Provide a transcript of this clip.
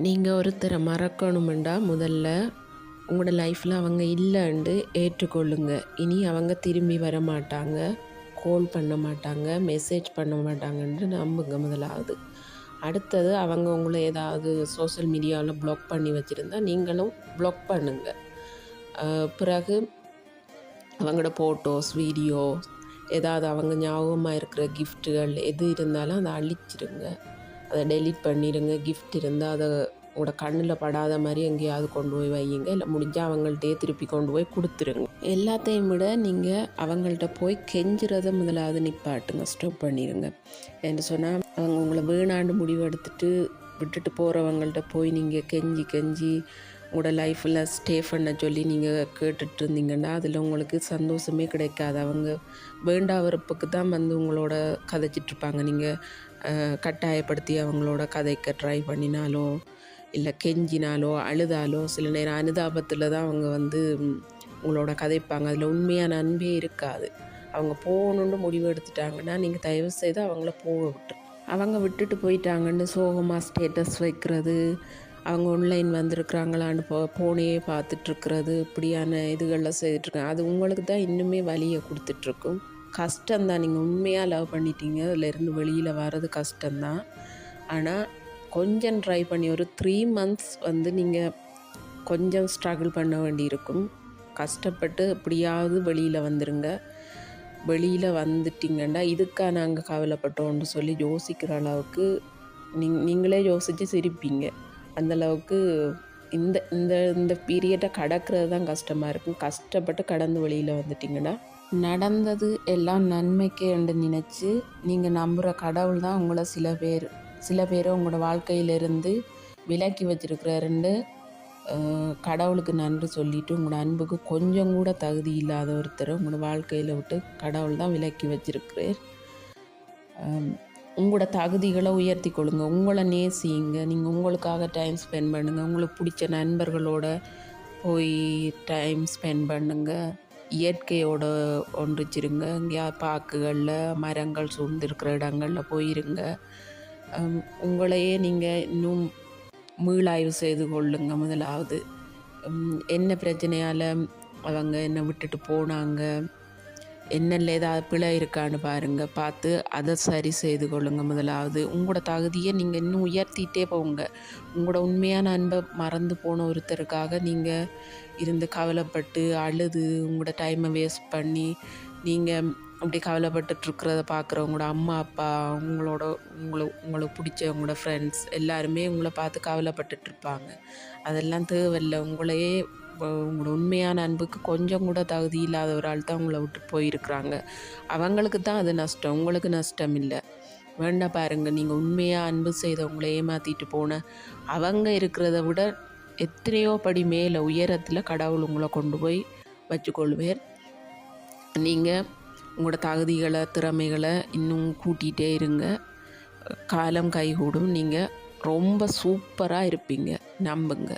நீங்கள் ஒருத்தரை மறக்கணுமெண்டா முதல்ல உங்களோட லைஃப்பில் அவங்க இல்லைன்னு ஏற்றுக்கொள்ளுங்க. இனி அவங்க திரும்பி வர மாட்டாங்க, கால் பண்ண மாட்டாங்க, மெசேஜ் பண்ண மாட்டாங்கன்னு நம்புங்க முதலாவது. அடுத்தது அவங்க உங்களை ஏதாவது சோஷியல் மீடியாவில் ப்ளாக் பண்ணி வச்சுருந்தா நீங்களும் ப்ளாக் பண்ணுங்கள். பிறகு அவங்களோட ஃபோட்டோஸ், வீடியோ, ஏதாவது அவங்க ஞாபகமாக இருக்கிற கிஃப்ட்டுகள் எது இருந்தாலும் அதை அழிச்சிருங்க, அதை டெலீட் பண்ணிடுங்க. கிஃப்ட் இருந்தால் அதை உங்களோட கண்ணில் படாத மாதிரி எங்கேயாவது கொண்டு போய் வையுங்க, இல்லை முடிஞ்சால் அவங்கள்ட்டே திருப்பி கொண்டு போய் கொடுத்துருங்க. எல்லாத்தையும் விட நீங்கள் அவங்கள்ட்ட போய் கெஞ்சுறதை முதலாவது நிப்பாட்டுங்க, ஸ்டாப் பண்ணிடுங்க. என்று சொன்னால் அவங்க உங்களை வேணாண்டு முடிவு எடுத்துட்டு விட்டுட்டு போகிறவங்கள்ட்ட போய் நீங்கள் கெஞ்சி உங்களோட லைஃப்பில் ஸ்டே பண்ண சொல்லி நீங்கள் கேட்டுட்டு இருந்தீங்கன்னா அதில் உங்களுக்கு சந்தோஷமே கிடைக்காது. அவங்க வேண்டா வெறுப்புக்கு தான் வந்து உங்களோட கதைச்சிட்ருப்பாங்க. நீங்கள் கட்டாயப்படுத்தி அவங்களோட கதைக்க ட்ரை பண்ணினாலோ இல்லை கெஞ்சினாலோ அழுதாலோ சில நேரம் அனுதாபத்தில் தான் அவங்க வந்து உங்களோட கதைப்பாங்க. அதில் உண்மையான அன்பே இருக்காது. அவங்க போகணுன்னு முடிவு எடுத்துட்டாங்கன்னா நீங்கள் தயவு செய்து அவங்கள போக விட்டு, அவங்க விட்டுட்டு போயிட்டாங்கன்னு சோகமாக ஸ்டேட்டஸ் வைக்கிறது, அவங்க ஆன்லைன் வந்திருக்கிறாங்களான்னு ஃபோனையே பார்த்துட்ருக்கிறது, இப்படியான இதுகளில் செய்துட்ருக்காங்க. அது உங்களுக்கு தான் இன்னுமே வலியை கொடுத்துட்ருக்கும். கஷ்டம்தான். நீங்கள் உண்மையாக லவ் பண்ணிட்டீங்க, அதிலேருந்து வெளியில் வர்றது கஷ்டம்தான். ஆனால் கொஞ்சம் ட்ரை பண்ணி ஒரு 3 months வந்து நீங்கள் கொஞ்சம் ஸ்ட்ரகிள் பண்ண வேண்டியிருக்கும். கஷ்டப்பட்டு எப்படியாவது வெளியில் வந்துடுங்க. வெளியில் வந்துட்டிங்கன்னா இதுக்காக நாங்கள் கவலைப்பட்டோன்னு சொல்லி யோசிக்கிற அளவுக்கு நீங்களே யோசித்து சிரிப்பீங்க. அந்தளவுக்கு இந்த இந்த இந்த பீரியடை கடக்கிறது தான் கஷ்டமாக இருக்கும். கஷ்டப்பட்டு கடந்து வெளியில் வந்துட்டிங்கன்னா நடந்தது எல்லாம் நன்மைக்கே என்று நினச்சி நீங்கள் நம்புகிற கடவுள் தான் உங்களை சில பேரை உங்களோட வாழ்க்கையிலிருந்து விலக்கி வச்சுருக்கிறாருன்னு கடவுளுக்கு நன்றி சொல்லிவிட்டு உங்களோட அன்புக்கு கொஞ்சம் கூட தகுதி இல்லாத ஒருத்தரை உங்களோட வாழ்க்கையில் விட்டு கடவுள் தான் விலக்கி வச்சுருக்கிறார். உங்களோட தகுதிகளை உயர்த்தி கொள்ளுங்க, உங்களை நேசிங்க, நீங்கள் உங்களுக்காக டைம் ஸ்பெண்ட் பண்ணுங்கள், உங்களுக்கு பிடிச்ச நண்பர்களோட போய் டைம் ஸ்பெண்ட் பண்ணுங்கள், இயற்கையோட ஒன்றிச்சிருங்க, எங்கேயா பார்க்குகளில் மரங்கள் சூழ்ந்திருக்கிற இடங்களில் போயிருங்க. உங்களையே நீங்கள் இன்னும் மீளாய்வு செய்து கொள்ளுங்க. முதலாவது என்ன பிரச்சனையால் அவங்க என்னை விட்டுட்டு போனாங்க, என்னென்ன ஏதாவது பிழை இருக்கான்னு பாருங்கள், பார்த்து அதை சரி செய்து கொள்ளுங்க. முதலாவது உங்களோட தகுதியை நீங்கள் இன்னும் உயர்த்திகிட்டே போங்க. உங்களோட உண்மையான அன்பை மறந்து போன ஒருத்தருக்காக நீங்கள் இருந்து கவலைப்பட்டு அழுது உங்களோட டைமை வேஸ்ட் பண்ணி நீங்கள் அப்படி கவலைப்பட்டுட்ருக்கிறத பார்க்குறவங்களோட அம்மா அப்பா, உங்களுக்கு பிடிச்ச உங்களோட ஃப்ரெண்ட்ஸ் எல்லாருமே உங்களை பார்த்து கவலைப்பட்டுட்ருப்பாங்க. அதெல்லாம் தேவையில்லை. உங்களையே உங்களோட உண்மையான அன்புக்கு கொஞ்சம் கூட தகுதி இல்லாத ஒரு ஆள் தான் உங்களை விட்டு போயிருக்கிறாங்க. அவங்களுக்கு தான் அது நஷ்டம், உங்களுக்கு நஷ்டம் இல்லை. வேண்டாம் பாருங்கள், நீங்கள் உண்மையாக அன்பு செய்தவங்களை ஏமாற்றிட்டு போன அவங்க இருக்கிறத விட எத்தனையோ படி மேலே உயரத்தில் கடவுள் உங்களை கொண்டு போய் வச்சுக்கொள்வேன். நீங்கள் உங்களோட தகுதிகளை திறமைகளை இன்னும் கூட்டிகிட்டே இருங்க. காலம் கைகூடும். நீங்கள் ரொம்ப சூப்பராக இருப்பீங்க, நம்புங்க.